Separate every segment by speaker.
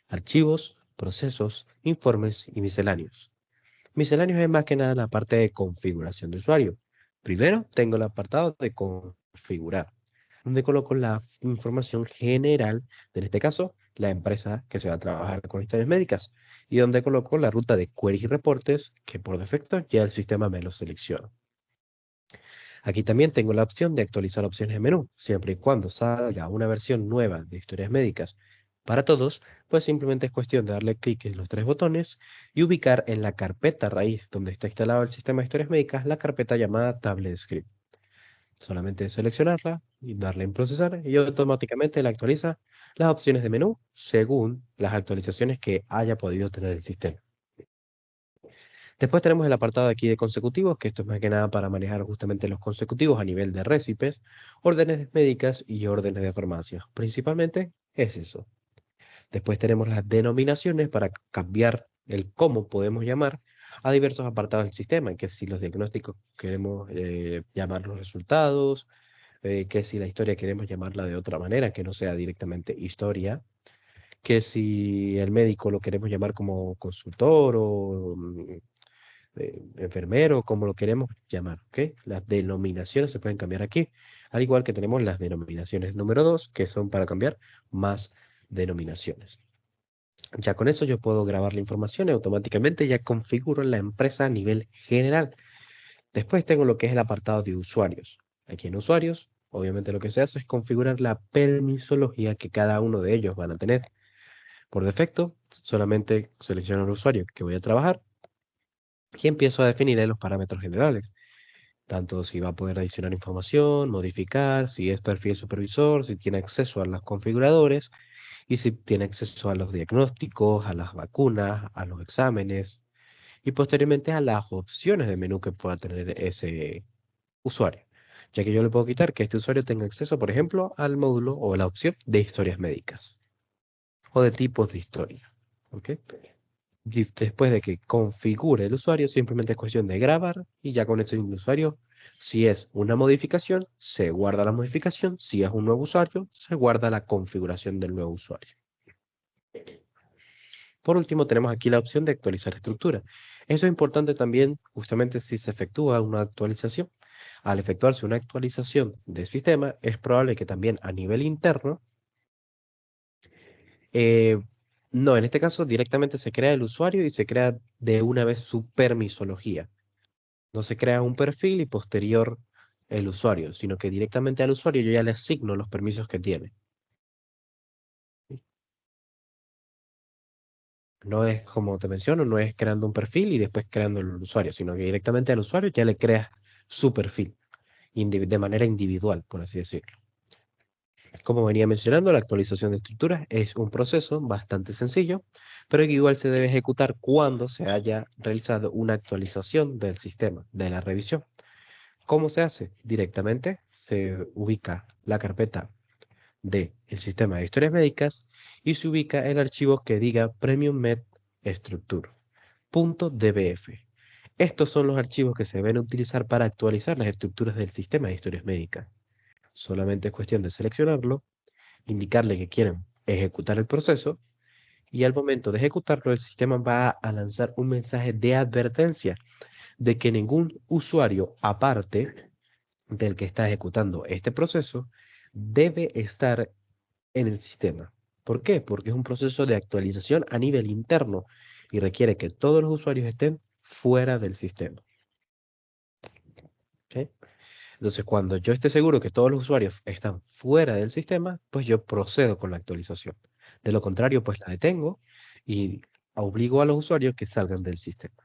Speaker 1: archivos, procesos, informes y misceláneos. Misceláneos es más que nada la parte de configuración de usuario. Primero tengo el apartado de configurar, donde coloco la información general, de, en este caso, la empresa que se va a trabajar con historias médicas, y donde coloco la ruta de queries y reportes, que por defecto ya el sistema me lo selecciona. Aquí también tengo la opción de actualizar opciones de menú, siempre y cuando salga una versión nueva de historias médicas. Para todos, pues simplemente es cuestión de darle clic en los tres botones y ubicar en la carpeta raíz donde está instalado el sistema de historias médicas la carpeta llamada Tablet Script. Solamente seleccionarla y darle en procesar y automáticamente le actualiza las opciones de menú según las actualizaciones que haya podido tener el sistema. Después tenemos el apartado aquí de consecutivos, que esto es más que nada para manejar justamente los consecutivos a nivel de récipes, órdenes médicas y órdenes de farmacia. Principalmente es eso. Después tenemos las denominaciones para cambiar el cómo podemos llamar a diversos apartados del sistema, que si los diagnósticos queremos llamar los resultados, que si la historia queremos llamarla de otra manera, que no sea directamente historia, que si el médico lo queremos llamar como consultor o enfermero, como lo queremos llamar, ¿ok? Las denominaciones se pueden cambiar aquí, al igual que tenemos las denominaciones número 2, que son para cambiar más denominaciones. Ya con eso yo puedo grabar la información y automáticamente ya configuro la empresa a nivel general. Después tengo lo que es el apartado de usuarios. Aquí en usuarios, obviamente lo que se hace es configurar la permisología que cada uno de ellos van a tener. Por defecto, solamente selecciono el usuario que voy a trabajar y empiezo a definir ahí los parámetros generales. Tanto si va a poder adicionar información, modificar, si es perfil supervisor, si tiene acceso a los configuradores y si tiene acceso a los diagnósticos, a las vacunas, a los exámenes y posteriormente a las opciones de menú que pueda tener ese usuario. Ya que yo le puedo quitar que este usuario tenga acceso, por ejemplo, al módulo o la opción de historias médicas o de tipos de historia. ¿Ok? Después de que configure el usuario, simplemente es cuestión de grabar y ya con ese usuario, si es una modificación, se guarda la modificación, si es un nuevo usuario, se guarda la configuración del nuevo usuario. Por último, tenemos aquí la opción de actualizar estructura. Eso es importante también justamente si se efectúa una actualización. Al efectuarse una actualización del sistema, es probable que también a nivel interno Eh, no, en este caso directamente se crea el usuario y se crea de una vez su permisología. No se crea un perfil y posterior el usuario, sino que directamente al usuario yo ya le asigno los permisos que tiene. ¿Sí? No es como te menciono, no es creando un perfil y después creando el usuario, sino que directamente al usuario ya le creas su perfil de manera individual, por así decirlo. Como venía mencionando, la actualización de estructuras es un proceso bastante sencillo, pero que igual se debe ejecutar cuando se haya realizado una actualización del sistema, de la revisión. ¿Cómo se hace? Directamente se ubica la carpeta del sistema de historias médicas y se ubica el archivo que diga Premium Med Structure, .dbf. Estos son los archivos que se deben utilizar para actualizar las estructuras del sistema de historias médicas. Solamente es cuestión de seleccionarlo, indicarle que quieren ejecutar el proceso y al momento de ejecutarlo el sistema va a lanzar un mensaje de advertencia de que ningún usuario aparte del que está ejecutando este proceso debe estar en el sistema. ¿Por qué? Porque es un proceso de actualización a nivel interno y requiere que todos los usuarios estén fuera del sistema. ¿Ok? Entonces, cuando yo esté seguro que todos los usuarios están fuera del sistema, pues yo procedo con la actualización. De lo contrario, pues la detengo y obligo a los usuarios que salgan del sistema.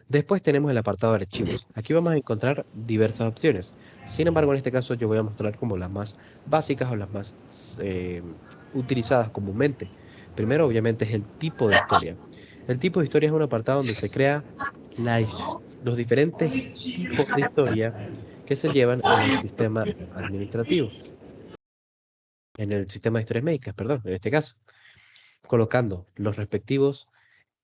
Speaker 1: Después tenemos el apartado de archivos. Aquí vamos a encontrar diversas opciones. Sin embargo, en este caso yo voy a mostrar como las más básicas o las más eh, utilizadas comúnmente. Primero, obviamente, es el tipo de historia. El tipo de historia es un apartado donde se crea los diferentes tipos de historia que se llevan en el sistema administrativo, en el sistema de historias médicas, perdón, en este caso, colocando las respectivas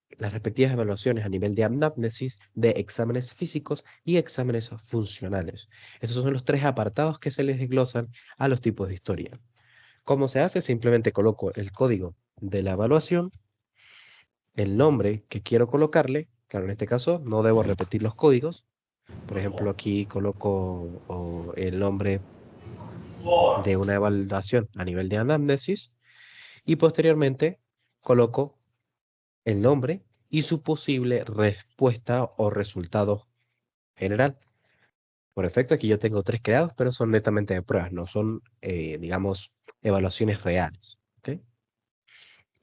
Speaker 1: evaluaciones a nivel de anamnesis, de exámenes físicos y exámenes funcionales. Esos son los tres apartados que se les desglosan a los tipos de historia. ¿Cómo se hace? Simplemente coloco el código de la evaluación, el nombre que quiero colocarle. Claro, en este caso no debo repetir los códigos. Por ejemplo, aquí coloco el nombre de una evaluación a nivel de anamnesis y posteriormente coloco el nombre y su posible respuesta o resultado general. Por efecto, aquí yo tengo 3 creados, pero son netamente de pruebas, no son, digamos, evaluaciones reales. ¿Ok?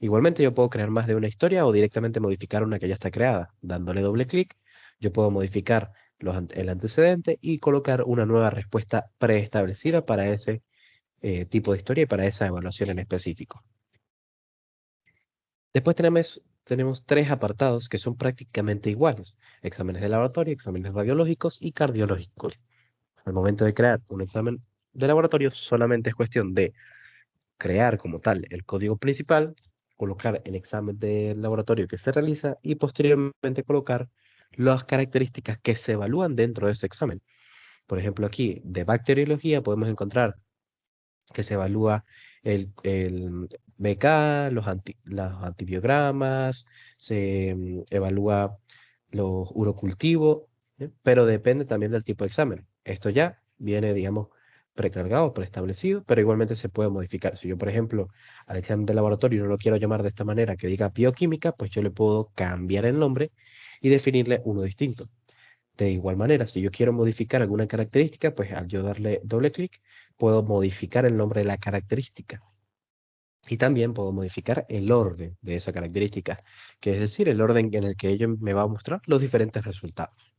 Speaker 1: Igualmente yo puedo crear más de una historia o directamente modificar una que ya está creada. Dándole doble clic, yo puedo modificar el antecedente y colocar una nueva respuesta preestablecida para ese tipo de historia y para esa evaluación en específico. Después tenemos 3 apartados que son prácticamente iguales: exámenes de laboratorio, exámenes radiológicos y cardiológicos. Al momento de crear un examen de laboratorio, solamente es cuestión de crear como tal el código principal, colocar el examen de laboratorio que se realiza y posteriormente colocar las características que se evalúan dentro de ese examen. Por ejemplo, aquí de bacteriología podemos encontrar que se evalúa el BK, los antibiogramas, se evalúa los urocultivos, pero depende también del tipo de examen. Esto ya viene, digamos, precargado, preestablecido, pero igualmente se puede modificar. Si yo, por ejemplo, al examen de laboratorio no lo quiero llamar de esta manera, que diga bioquímica, pues yo le puedo cambiar el nombre y definirle uno distinto. De igual manera, si yo quiero modificar alguna característica, pues al yo darle doble clic, puedo modificar el nombre de la característica. Y también puedo modificar el orden de esa característica, que es decir, el orden en el que ello me va a mostrar los diferentes resultados.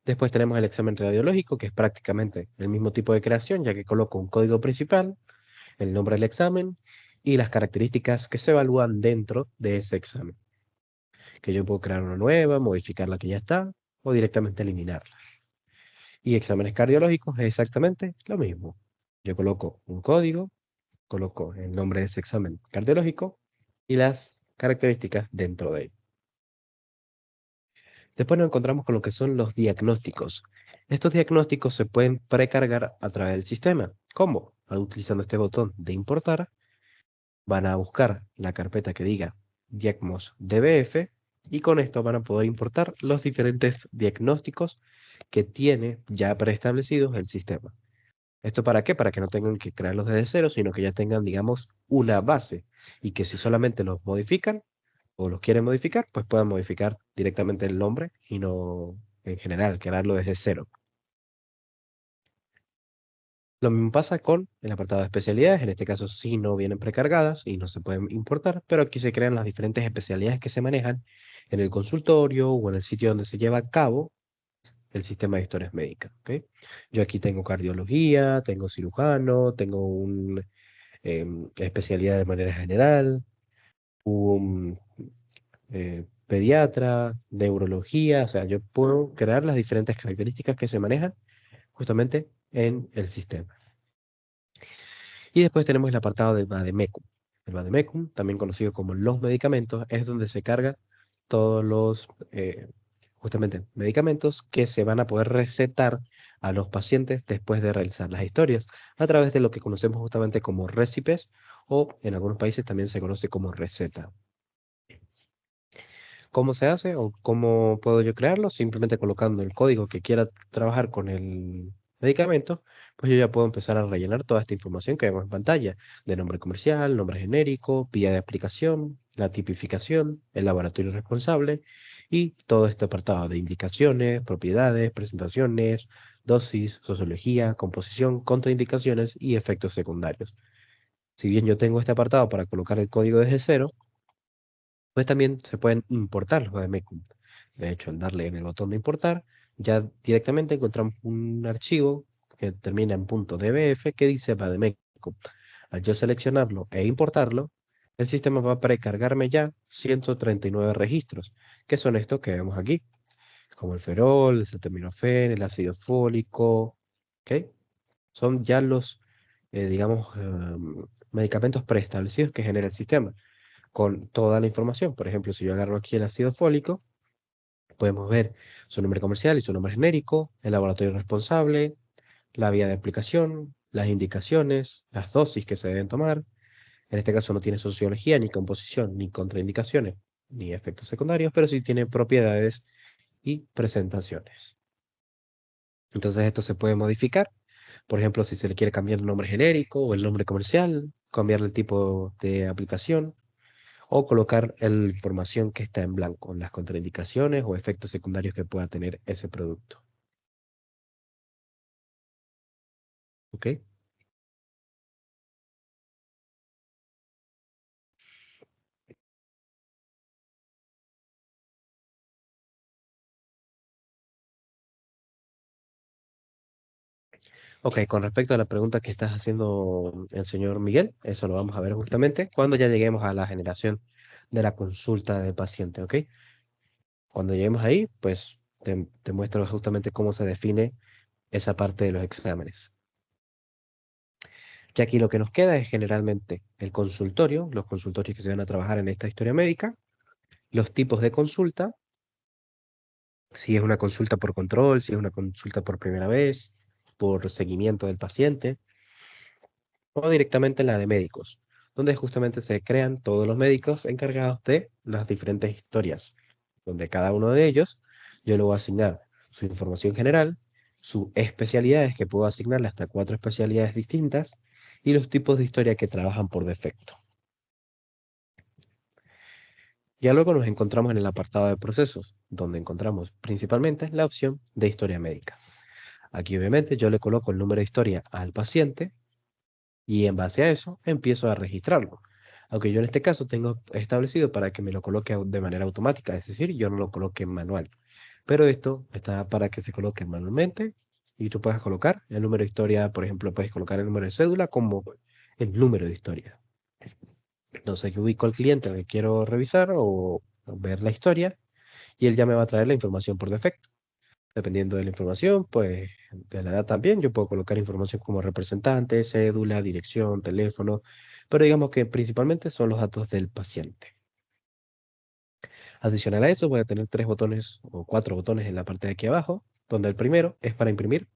Speaker 1: Después tenemos el examen radiológico, que es prácticamente el mismo tipo de creación, ya que coloco un código principal, el nombre del examen y las características que se evalúan dentro de ese examen. Que yo puedo crear una nueva, modificar la que ya está o directamente eliminarla. Y exámenes cardiológicos es exactamente lo mismo. Yo coloco un código, coloco el nombre de ese examen cardiológico y las características dentro de él. Después nos encontramos con lo que son los diagnósticos. Estos diagnósticos se pueden precargar a través del sistema. ¿Cómo? Utilizando este botón de importar, van a buscar la carpeta que diga Diagmos DBF y con esto van a poder importar los diferentes diagnósticos que tiene ya preestablecidos el sistema. ¿Esto para qué? Para que no tengan que crearlos desde cero, sino que ya tengan, digamos, una base y que si solamente los modifican o los quieren modificar, pues puedan modificar directamente el nombre y no en general crearlo desde cero. Lo mismo pasa con el apartado de especialidades, en este caso sí no vienen precargadas y no se pueden importar, pero aquí se crean las diferentes especialidades que se manejan en el consultorio o en el sitio donde se lleva a cabo el sistema de historias médicas. ¿Ok? Yo aquí tengo cardiología, tengo cirujano, tengo un especialidad de manera general, un pediatra, neurología, o sea, yo puedo crear las diferentes características que se manejan justamente en el sistema. Y después tenemos el apartado del Vademecum. El Vademecum, también conocido como los medicamentos, es donde se carga todos los, justamente, medicamentos que se van a poder recetar a los pacientes después de realizar las historias, a través de lo que conocemos justamente como récipes o en algunos países también se conoce como receta. ¿Cómo se hace o cómo puedo yo crearlo? Simplemente colocando el código que quiera trabajar con el medicamento, pues yo ya puedo empezar a rellenar toda esta información que vemos en pantalla, de nombre comercial, nombre genérico, vía de aplicación, la tipificación, el laboratorio responsable y todo este apartado de indicaciones, propiedades, presentaciones, dosis, sociología, composición, contraindicaciones y efectos secundarios. Si bien yo tengo este apartado para colocar el código desde cero, pues también se pueden importar los vademecum. De hecho, al darle en el botón de importar, ya directamente encontramos un archivo que termina en .dbf que dice vademecum. Al yo seleccionarlo e importarlo, el sistema va a precargarme ya 139 registros, que son estos que vemos aquí, como el ferol, el acetaminofén, el ácido fólico, ¿ok? Son ya los, digamos, medicamentos preestablecidos que genera el sistema con toda la información. Por ejemplo, si yo agarro aquí el ácido fólico, podemos ver su nombre comercial y su nombre genérico, el laboratorio responsable, la vía de aplicación, las indicaciones, las dosis que se deben tomar. En este caso no tiene sociología, ni composición, ni contraindicaciones, ni efectos secundarios, pero sí tiene propiedades y presentaciones. Entonces esto se puede modificar. Por ejemplo, si se le quiere cambiar el nombre genérico o el nombre comercial, cambiarle el tipo de aplicación o colocar la información que está en blanco, las contraindicaciones o efectos secundarios que pueda tener ese producto. ¿Ok? Ok, con respecto a la pregunta que estás haciendo el señor Miguel, eso lo vamos a ver justamente cuando ya lleguemos a la generación de la consulta del paciente, ¿ok? Cuando lleguemos ahí, pues te muestro justamente cómo se define esa parte de los exámenes. Que aquí lo que nos queda es generalmente el consultorio, los consultorios que se van a trabajar en esta historia médica, los tipos de consulta, si es una consulta por control, si es una consulta por primera vez, por seguimiento del paciente, o directamente la de médicos, donde justamente se crean todos los médicos encargados de las diferentes historias, donde cada uno de ellos yo le voy a asignar su información general, sus especialidades, que puedo asignarle hasta 4 especialidades distintas, y los tipos de historia que trabajan por defecto. Ya luego nos encontramos en el apartado de procesos, donde encontramos principalmente la opción de historia médica. Aquí obviamente yo le coloco el número de historia al paciente y en base a eso empiezo a registrarlo. Aunque yo en este caso tengo establecido para que me lo coloque de manera automática, es decir, yo no lo coloque en manual. Pero esto está para que se coloque manualmente y tú puedas colocar el número de historia, por ejemplo, puedes colocar el número de cédula como el número de historia. Entonces yo ubico al cliente que quiero revisar o ver la historia y él ya me va a traer la información por defecto. Dependiendo de la información, pues de la edad también, yo puedo colocar información como representante, cédula, dirección, teléfono, pero digamos que principalmente son los datos del paciente. Adicional a eso, voy a tener 3 botones o 4 botones en la parte de aquí abajo, donde el primero es para imprimir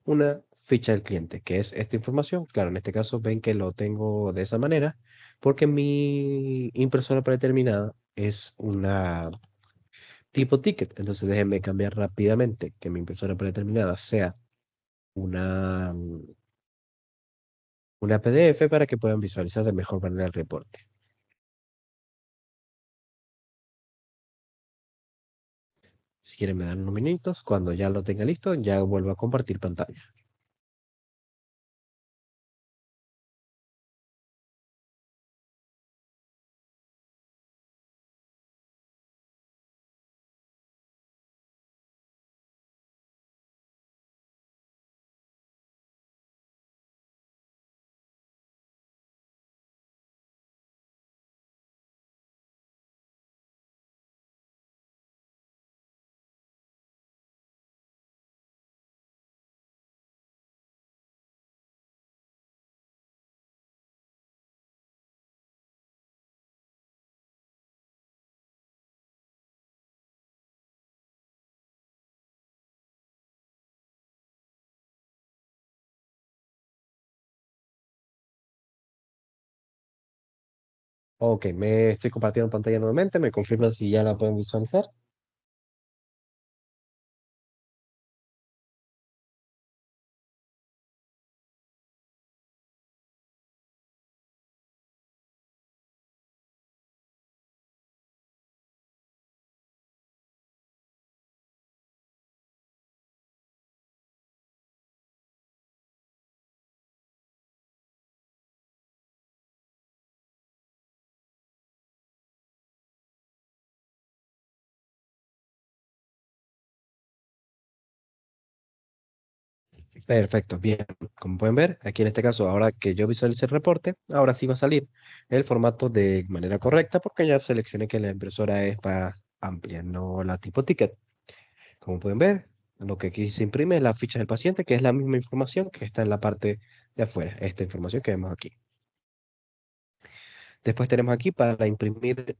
Speaker 1: una ficha del cliente, que es esta información. Claro, en este caso ven que lo tengo de esa manera, porque mi impresora predeterminada es una tipo ticket. Entonces déjenme cambiar rápidamente que mi impresora predeterminada sea una, una PDF para que puedan visualizar de mejor manera el reporte. Si quieren me dan unos minutos, cuando ya lo tenga listo, ya vuelvo a compartir pantalla. Ok, me estoy compartiendo pantalla nuevamente, me confirman si ya la pueden visualizar. Perfecto, bien. Como pueden ver, aquí en este caso, ahora que yo visualice el reporte, ahora sí va a salir el formato de manera correcta porque ya seleccioné que la impresora es más amplia, no la tipo ticket. Como pueden ver, lo que aquí se imprime es la ficha del paciente, que es la misma información que está en la parte de afuera, esta información que vemos aquí. Después tenemos aquí para imprimir,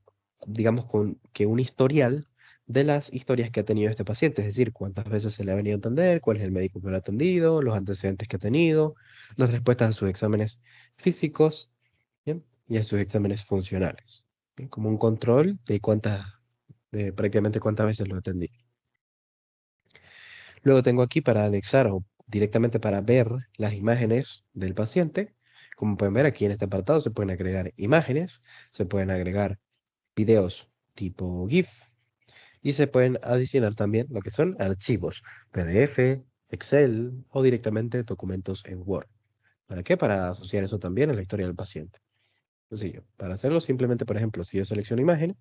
Speaker 1: digamos, con que un historial de las historias que ha tenido este paciente, es decir, cuántas veces se le ha venido a atender, cuál es el médico que lo ha atendido, los antecedentes que ha tenido, las respuestas a sus exámenes físicos, ¿bien? Y a sus exámenes funcionales, ¿bien? Como un control de prácticamente cuántas veces lo atendí. Luego tengo aquí para anexar o directamente para ver las imágenes del paciente. Como pueden ver aquí en este apartado se pueden agregar imágenes, se pueden agregar videos tipo GIF y se pueden adicionar también lo que son archivos PDF, Excel o directamente documentos en Word. ¿Para qué? Para asociar eso también a la historia del paciente. Sencillo. Para hacerlo simplemente, por ejemplo, si yo selecciono imagen,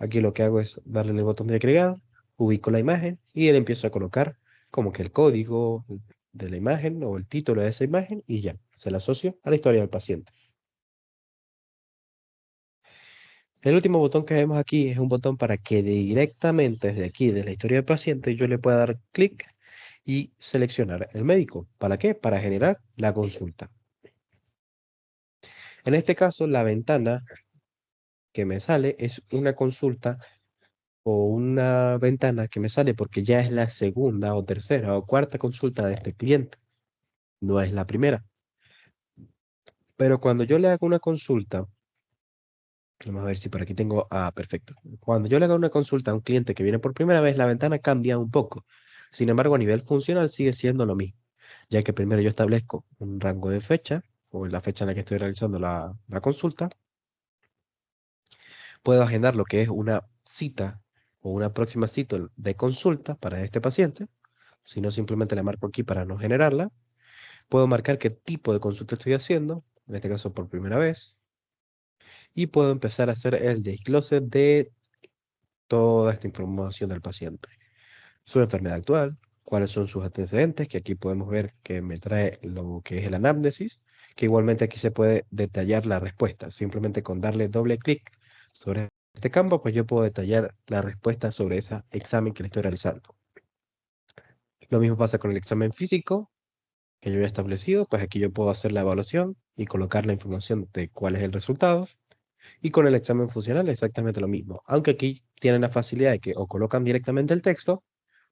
Speaker 1: aquí lo que hago es darle en el botón de agregar, ubico la imagen y él empiezo a colocar como que el código de la imagen o el título de esa imagen y ya, se la asocio a la historia del paciente. El último botón que vemos aquí es un botón para que directamente desde aquí, de la historia del paciente, yo le pueda dar clic y seleccionar el médico. ¿Para qué? Para generar la consulta. En este caso, la ventana que me sale es una consulta o una ventana que me sale porque ya es la segunda o tercera o cuarta consulta de este cliente, no es la primera. Pero cuando yo le hago una consulta, vamos a ver si por aquí tengo, perfecto. Cuando yo le hago una consulta a un cliente que viene por primera vez, la ventana cambia un poco. Sin embargo, a nivel funcional sigue siendo lo mismo, ya que primero yo establezco un rango de fecha, o la fecha en la que estoy realizando la consulta, puedo agendar lo que es una cita o una próxima cita de consulta para este paciente, si no simplemente le marco aquí para no generarla. Puedo marcar qué tipo de consulta estoy haciendo, en este caso por primera vez, y puedo empezar a hacer el desglose de toda esta información del paciente. Su enfermedad actual, cuáles son sus antecedentes, que aquí podemos ver que me trae lo que es el anamnesis, que igualmente aquí se puede detallar la respuesta. Simplemente con darle doble clic sobre este campo, pues yo puedo detallar la respuesta sobre ese examen que le estoy realizando. Lo mismo pasa con el examen físico que yo he establecido, pues aquí yo puedo hacer la evaluación y colocar la información de cuál es el resultado. Y con el examen funcional exactamente lo mismo, aunque aquí tienen la facilidad de que o colocan directamente el texto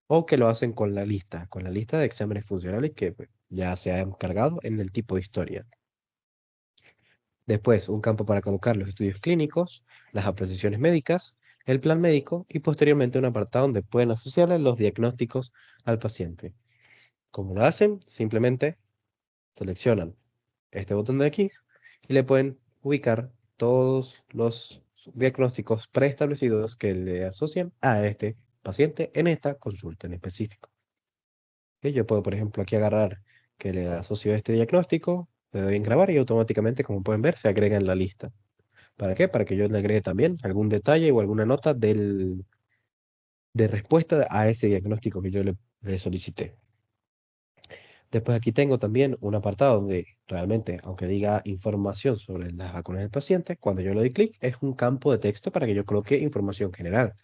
Speaker 1: o que lo hacen con la lista de exámenes funcionales que pues, ya se ha encargado en el tipo de historia. Después, un campo para colocar los estudios clínicos, las apreciaciones médicas, el plan médico y posteriormente un apartado donde pueden asociarle los diagnósticos al paciente. ¿Cómo lo hacen? Simplemente seleccionan este botón de aquí y le pueden ubicar todos los diagnósticos preestablecidos que le asocian a este paciente en esta consulta en específico. Y yo puedo, por ejemplo, aquí agarrar que le asocio este diagnóstico, le doy en grabar y automáticamente, como pueden ver, se agrega en la lista. ¿Para qué? Para que yo le agregue también algún detalle o alguna nota de respuesta a ese diagnóstico que yo le solicité. Después aquí tengo también un apartado donde realmente, aunque diga información sobre las vacunas del paciente, cuando yo le doy clic es un campo de texto para que yo coloque información general.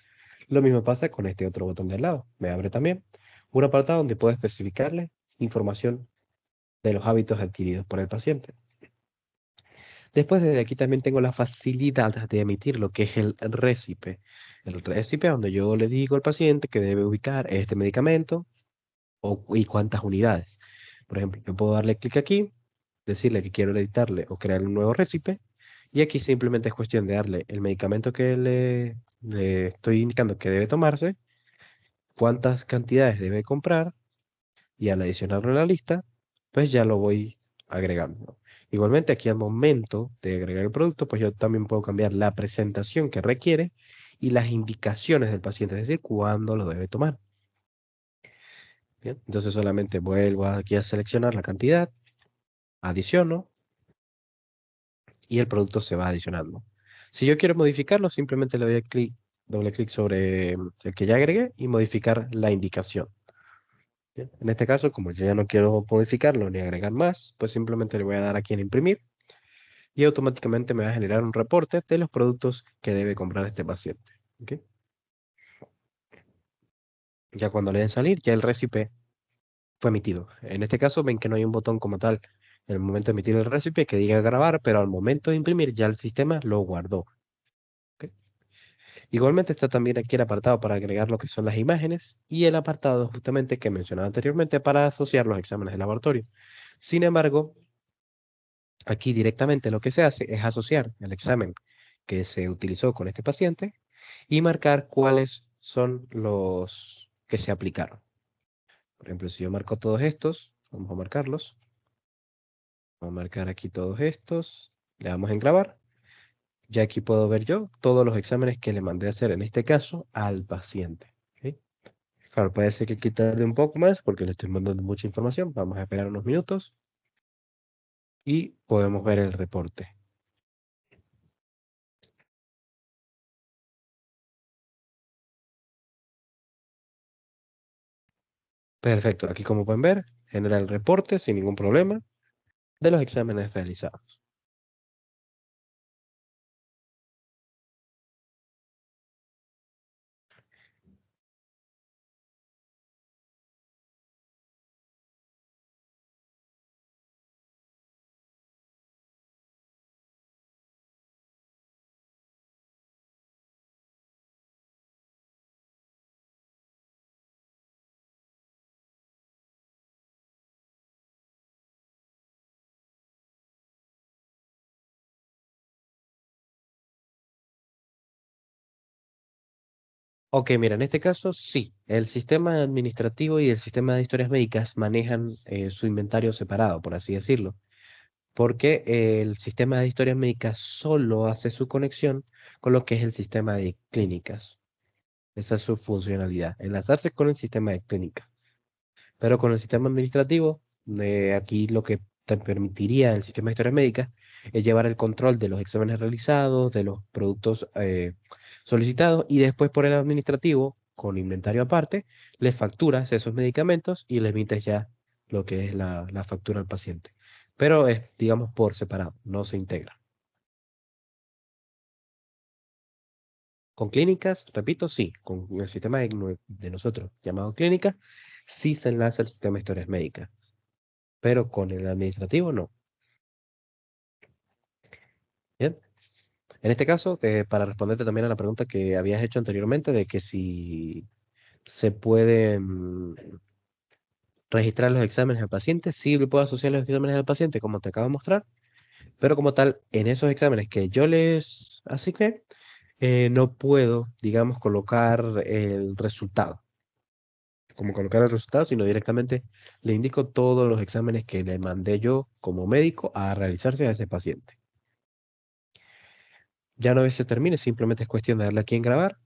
Speaker 1: Lo mismo pasa con este otro botón de al lado. Me abre también un apartado donde puedo especificarle información de los hábitos adquiridos por el paciente. Después desde aquí también tengo la facilidad de emitir lo que es el récipe. El récipe donde yo le digo al paciente que debe ubicar este medicamento y cuántas unidades. Por ejemplo, yo puedo darle clic aquí, decirle que quiero editarle o crear un nuevo récipe y aquí simplemente es cuestión de darle el medicamento que le estoy indicando que debe tomarse, cuántas cantidades debe comprar y al adicionarlo a la lista, pues ya lo voy agregando. Igualmente aquí al momento de agregar el producto, pues yo también puedo cambiar la presentación que requiere y las indicaciones del paciente, es decir, cuándo lo debe tomar. Bien, entonces solamente vuelvo aquí a seleccionar la cantidad, adiciono y el producto se va adicionando. Si yo quiero modificarlo, simplemente le doy doble clic sobre el que ya agregué y modificar la indicación. Bien, en este caso, como yo ya no quiero modificarlo ni agregar más, pues simplemente le voy a dar aquí en imprimir y automáticamente me va a generar un reporte de los productos que debe comprar este paciente. ¿Ok? Ya cuando le den salir, ya el récipe fue emitido. En este caso, ven que no hay un botón como tal en el momento de emitir el récipe que diga grabar, pero al momento de imprimir ya el sistema lo guardó. ¿Ok? Igualmente está también aquí el apartado para agregar lo que son las imágenes y el apartado justamente que mencionaba anteriormente para asociar los exámenes de laboratorio. Sin embargo, aquí directamente lo que se hace es asociar el examen que se utilizó con este paciente y marcar cuáles son los que se aplicaron. Por ejemplo, si yo marco todos estos, vamos a marcarlos. Vamos a marcar aquí todos estos. Le damos en grabar. Ya aquí puedo ver yo todos los exámenes que le mandé a hacer, en este caso, al paciente. ¿Ok? Claro, puede ser que aquí tarde un poco más porque le estoy mandando mucha información. Vamos a esperar unos minutos y podemos ver el reporte. Perfecto, aquí como pueden ver, genera el reporte sin ningún problema de los exámenes realizados. Ok, mira, en este caso sí, el sistema administrativo y el sistema de historias médicas manejan su inventario separado, por así decirlo, porque el sistema de historias médicas solo hace su conexión con lo que es el sistema de clínicas. Esa es su funcionalidad, enlazarse con el sistema de clínica. Pero con el sistema administrativo, aquí lo que te permitiría el sistema de historias médicas es llevar el control de los exámenes realizados, de los productos solicitados y después por el administrativo, con inventario aparte, le facturas esos medicamentos y le emites ya lo que es la factura al paciente. Pero es, digamos, por separado, no se integra. Con clínicas, repito, sí, con el sistema de nosotros llamado clínica, sí se enlaza el sistema de historias médicas, pero con el administrativo no. Bien. En este caso, para responderte también a la pregunta que habías hecho anteriormente de que si se pueden registrar los exámenes al paciente, sí le puedo asociar los exámenes al paciente, como te acabo de mostrar, pero como tal, en esos exámenes que yo les asigné, no puedo, digamos, colocar el resultado, como colocar el resultado, sino directamente le indico todos los exámenes que le mandé yo como médico a realizarse a ese paciente. Ya una vez se termine, simplemente es cuestión de darle aquí en grabar.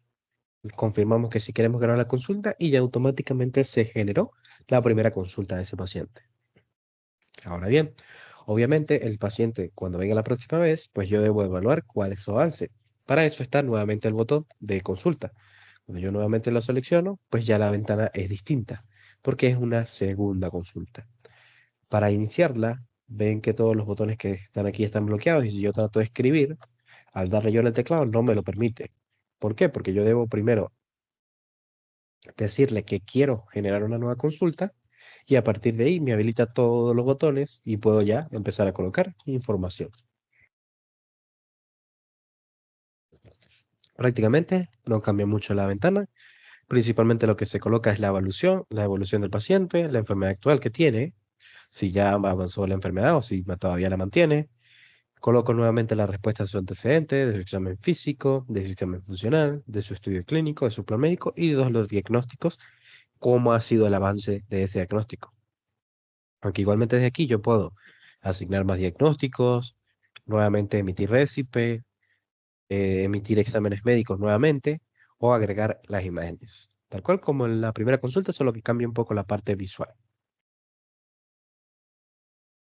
Speaker 1: Confirmamos que si queremos grabar la consulta y ya automáticamente se generó la primera consulta de ese paciente. Ahora bien, obviamente el paciente cuando venga la próxima vez, pues yo debo evaluar cuál es su avance. Para eso está nuevamente el botón de consulta. Cuando yo nuevamente lo selecciono, pues ya la ventana es distinta, porque es una segunda consulta. Para iniciarla, ven que todos los botones que están aquí están bloqueados y si yo trato de escribir, al darle yo en el teclado no me lo permite. ¿Por qué? Porque yo debo primero decirle que quiero generar una nueva consulta y a partir de ahí me habilita todos los botones y puedo ya empezar a colocar información. Prácticamente no cambia mucho la ventana, principalmente lo que se coloca es la evolución del paciente, la enfermedad actual que tiene, si ya avanzó la enfermedad o si todavía la mantiene. Coloco nuevamente la respuesta de su antecedente, de su examen físico, de su examen funcional, de su estudio clínico, de su plan médico y de los diagnósticos, cómo ha sido el avance de ese diagnóstico. Aunque igualmente desde aquí yo puedo asignar más diagnósticos, nuevamente emitir récipe, emitir exámenes médicos nuevamente o agregar las imágenes. Tal cual como en la primera consulta, solo que cambia un poco la parte visual.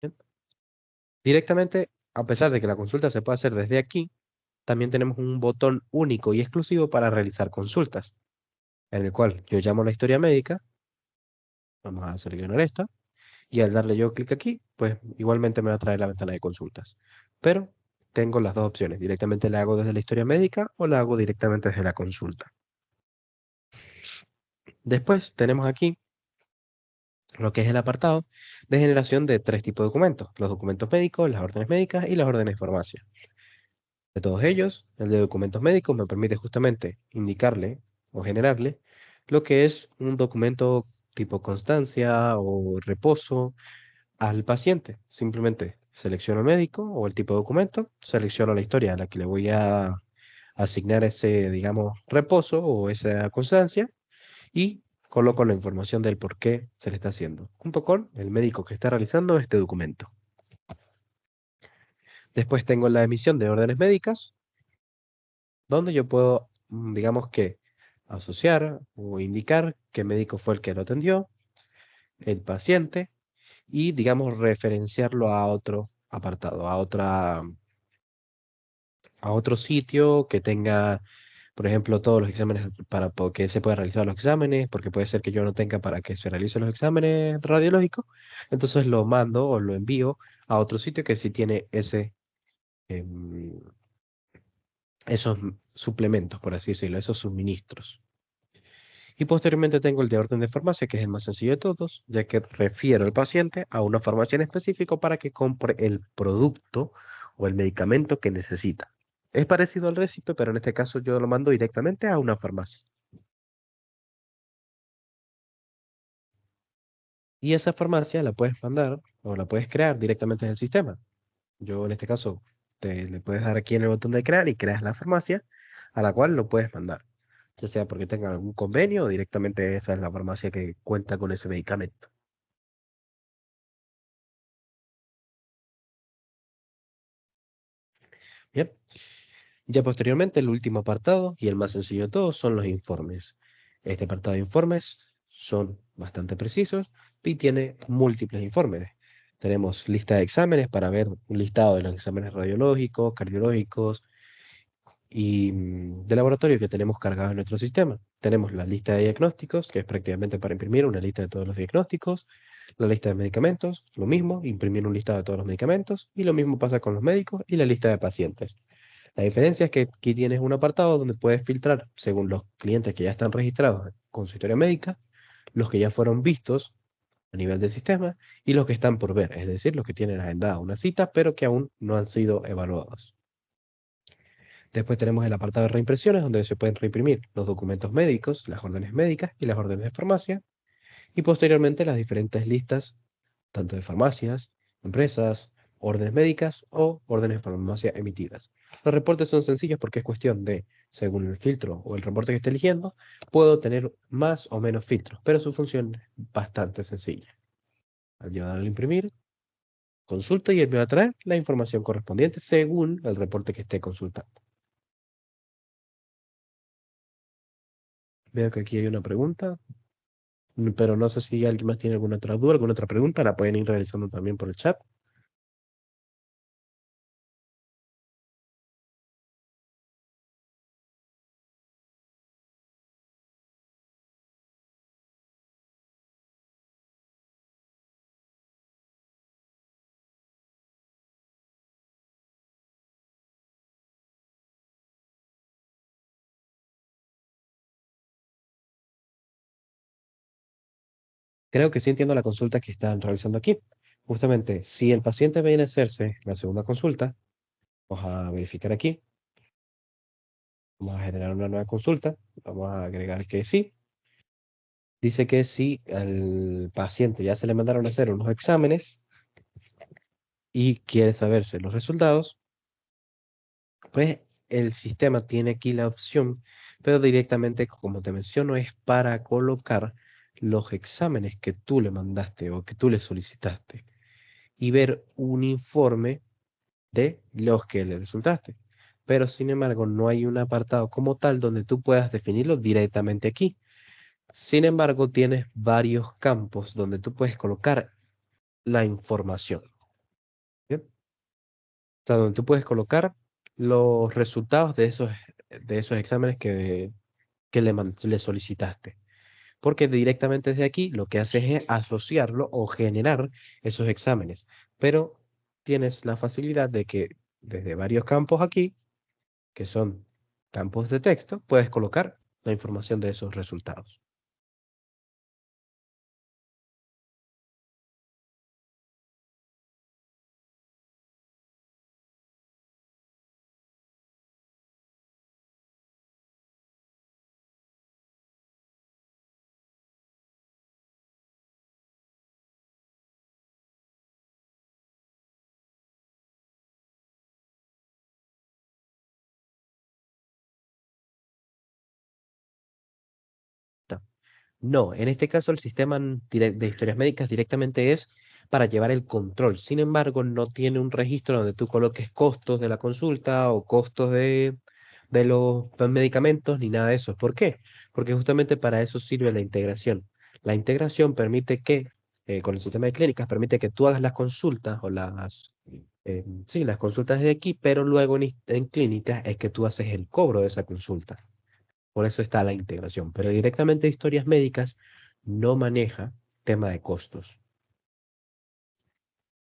Speaker 1: ¿Bien? Directamente, a pesar de que la consulta se puede hacer desde aquí, también tenemos un botón único y exclusivo para realizar consultas, en el cual yo llamo a la historia médica, vamos a seleccionar esta, y al darle yo clic aquí, pues igualmente me va a traer la ventana de consultas. Pero tengo las dos opciones, directamente la hago desde la historia médica o la hago directamente desde la consulta. Después tenemos aquí lo que es el apartado de generación de tres tipos de documentos, los documentos médicos, las órdenes médicas y las órdenes de farmacia. De todos ellos, el de documentos médicos me permite justamente indicarle o generarle lo que es un documento tipo constancia o reposo al paciente. Simplemente selecciono el médico o el tipo de documento, selecciono la historia a la que le voy a asignar ese, digamos, reposo o esa constancia y coloco la información del por qué se le está haciendo, junto con el médico que está realizando este documento. Después tengo la emisión de órdenes médicas, donde yo puedo, digamos que, asociar o indicar qué médico fue el que lo atendió, el paciente, y, digamos, referenciarlo a otro apartado, a otro sitio que tenga, por ejemplo, todos los exámenes para que se pueda realizar los exámenes, porque puede ser que yo no tenga para que se realicen los exámenes radiológicos, entonces lo mando o lo envío a otro sitio que sí tiene em, esos suplementos, por así decirlo, esos suministros. Y posteriormente tengo el de orden de farmacia, que es el más sencillo de todos, ya que refiero al paciente a una farmacia en específico para que compre el producto o el medicamento que necesita. Es parecido al récipe, pero en este caso yo lo mando directamente a una farmacia. Y esa farmacia la puedes mandar o la puedes crear directamente en el sistema. Yo en este caso le puedes dar aquí en el botón de crear y creas la farmacia a la cual lo puedes mandar. Ya sea porque tenga algún convenio o directamente esa es la farmacia que cuenta con ese medicamento. Bien. Ya posteriormente, el último apartado y el más sencillo de todos son los informes. Este apartado de informes son bastante precisos y tiene múltiples informes. Tenemos lista de exámenes para ver un listado de los exámenes radiológicos, cardiológicos y de laboratorio que tenemos cargados en nuestro sistema. Tenemos la lista de diagnósticos, que es prácticamente para imprimir una lista de todos los diagnósticos, la lista de medicamentos, lo mismo, imprimir un listado de todos los medicamentos, y lo mismo pasa con los médicos y la lista de pacientes. La diferencia es que aquí tienes un apartado donde puedes filtrar según los clientes que ya están registrados con su historia médica, los que ya fueron vistos a nivel del sistema y los que están por ver, es decir, los que tienen agendada una cita pero que aún no han sido evaluados. Después tenemos el apartado de reimpresiones donde se pueden reimprimir los documentos médicos, las órdenes médicas y las órdenes de farmacia y posteriormente las diferentes listas tanto de farmacias, empresas, órdenes médicas o órdenes de farmacia emitidas. Los reportes son sencillos porque es cuestión de, según el filtro o el reporte que esté eligiendo, puedo tener más o menos filtros, pero su función es bastante sencilla. Al llevar al imprimir, consulta y él me va a traer la información correspondiente según el reporte que esté consultando. Veo que aquí hay una pregunta, pero no sé si alguien más tiene alguna otra duda, alguna otra pregunta, la pueden ir realizando también por el chat. Creo que sí entiendo la consulta que están realizando aquí. Justamente, si el paciente viene a hacerse la segunda consulta, vamos a verificar aquí, vamos a generar una nueva consulta, vamos a agregar que sí. Dice que si al paciente ya se le mandaron a hacer unos exámenes y quiere saberse los resultados, pues el sistema tiene aquí la opción, pero directamente, como te menciono, es para colocar los exámenes que tú le mandaste o que tú le solicitaste y ver un informe de los que le resultaste. Pero sin embargo, no hay un apartado como tal donde tú puedas definirlo directamente aquí. Sin embargo, tienes varios campos donde tú puedes colocar la información. ¿Bien? O sea, donde tú puedes colocar los resultados de esos exámenes que le solicitaste. Porque directamente desde aquí lo que haces es asociarlo o generar esos exámenes. Pero tienes la facilidad de que desde varios campos aquí que son campos de texto, puedes colocar la información de esos resultados. No, en este caso el sistema de historias médicas directamente es para llevar el control. Sin embargo, no tiene un registro donde tú coloques costos de la consulta o costos de los medicamentos ni nada de eso. ¿Por qué? Porque justamente para eso sirve la integración. La integración permite que, con el sistema de clínicas, permite que tú hagas las consultas o sí, las consultas de aquí, pero luego en clínicas es que tú haces el cobro de esa consulta. Por eso está la integración. Pero directamente historias médicas no maneja tema de costos.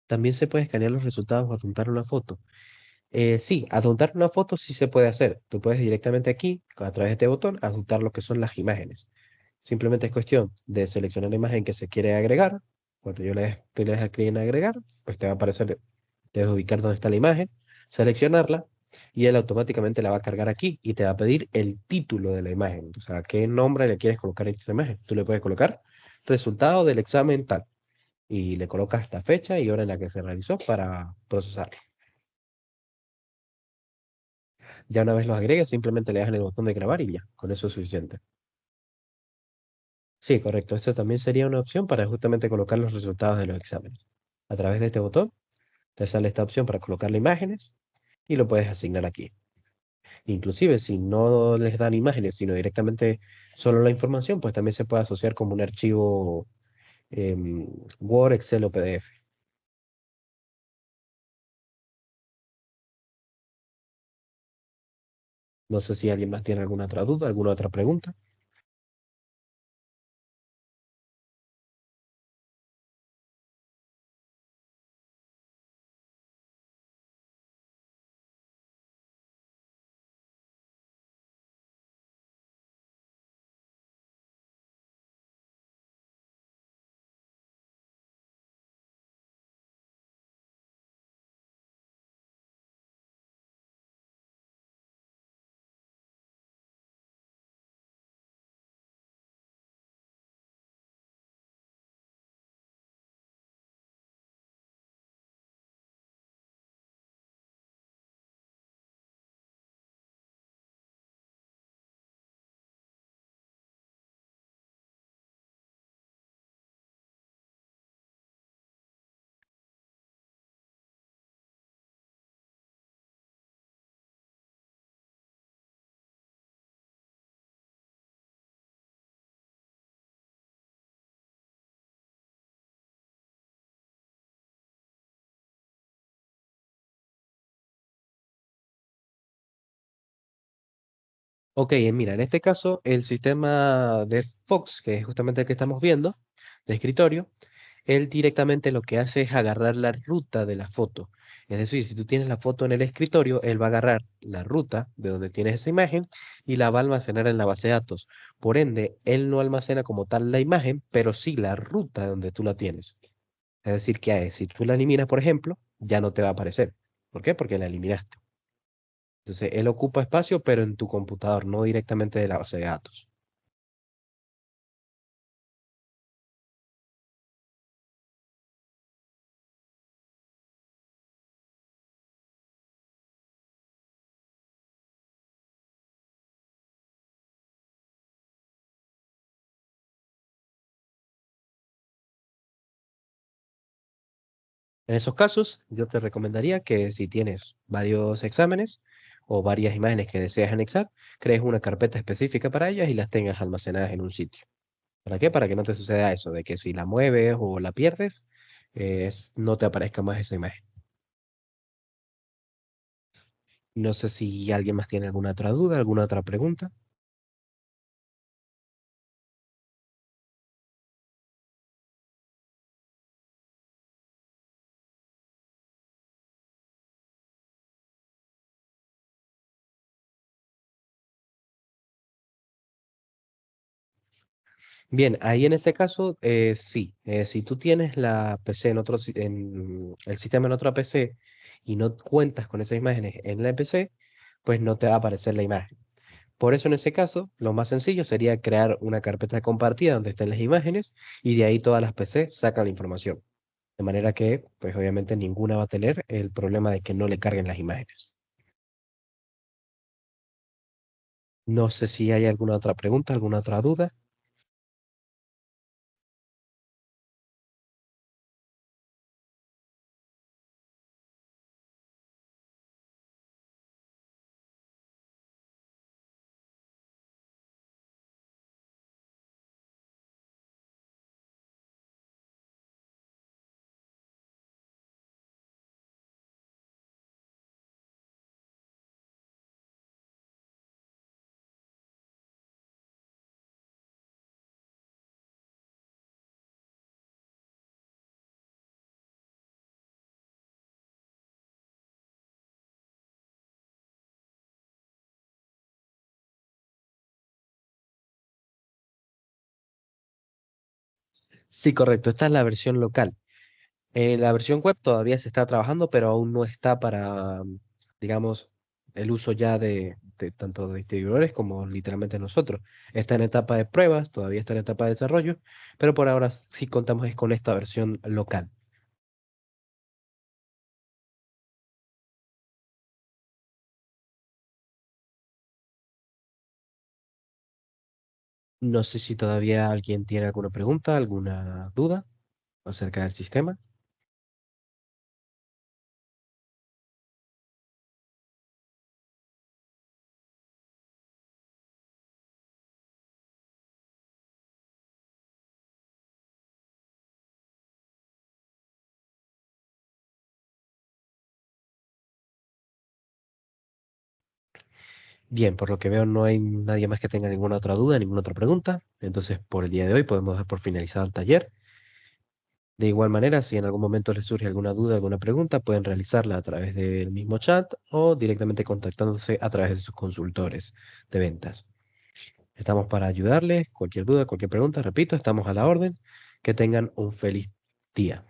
Speaker 1: También se puede escanear los resultados o adjuntar una foto. Sí, adjuntar una foto sí se puede hacer. Tú puedes directamente aquí, a través de este botón, adjuntar lo que son las imágenes. Simplemente es cuestión de seleccionar la imagen que se quiere agregar. Cuando tú le das clic en agregar, pues te va a aparecer, debes ubicar dónde está la imagen, seleccionarla y él automáticamente la va a cargar aquí y te va a pedir el título de la imagen. O sea, qué nombre le quieres colocar a esta imagen. Tú le puedes colocar resultado del examen tal y le colocas la fecha y hora en la que se realizó para procesarlo. Ya una vez los agregues, simplemente le das en el botón de grabar y ya, con eso es suficiente. Sí, correcto. Esta también sería una opción para justamente colocar los resultados de los exámenes. A través de este botón te sale esta opción para colocar las imágenes y lo puedes asignar aquí. Inclusive si no les dan imágenes, sino directamente solo la información, pues también se puede asociar como un archivo Word, Excel o PDF. No sé si alguien más tiene alguna otra duda, alguna otra pregunta. Ok, mira, en este caso el sistema de Fox, que es justamente el que estamos viendo, de escritorio, él directamente lo que hace es agarrar la ruta de la foto. Es decir, si tú tienes la foto en el escritorio, él va a agarrar la ruta de donde tienes esa imagen y la va a almacenar en la base de datos. Por ende, él no almacena como tal la imagen, pero sí la ruta donde tú la tienes. Es decir, que si tú la eliminas, por ejemplo, ya no te va a aparecer. ¿Por qué? Porque la eliminaste. Entonces, él ocupa espacio, pero en tu computador, no directamente de la base de datos. En esos casos, yo te recomendaría que si tienes varios exámenes o varias imágenes que deseas anexar, crees una carpeta específica para ellas y las tengas almacenadas en un sitio. ¿Para qué? Para que no te suceda eso, de que si la mueves o la pierdes, no te aparezca más esa imagen. No sé si alguien más tiene alguna otra duda, alguna otra pregunta. Bien, ahí en ese caso, sí. Si tú tienes la PC en en el sistema en otra PC y no cuentas con esas imágenes en la PC, pues no te va a aparecer la imagen. Por eso en ese caso, lo más sencillo sería crear una carpeta compartida donde estén las imágenes y de ahí todas las PC sacan la información. De manera que, pues obviamente ninguna va a tener el problema de que no le carguen las imágenes. No sé si hay alguna otra pregunta, alguna otra duda. Sí, correcto. Esta es la versión local. La versión web todavía se está trabajando, pero aún no está para, digamos, el uso ya de tanto de distribuidores como literalmente nosotros. Está en etapa de pruebas, todavía está en etapa de desarrollo, pero por ahora sí contamos es con esta versión local. No sé si todavía alguien tiene alguna pregunta, alguna duda acerca del sistema. Bien, por lo que veo no hay nadie más que tenga ninguna otra duda, ninguna otra pregunta. Entonces, por el día de hoy podemos dar por finalizado el taller. De igual manera, si en algún momento les surge alguna duda, alguna pregunta, pueden realizarla a través del mismo chat o directamente contactándose a través de sus consultores de ventas. Estamos para ayudarles. Cualquier duda, cualquier pregunta, repito, estamos a la orden. Que tengan un feliz día.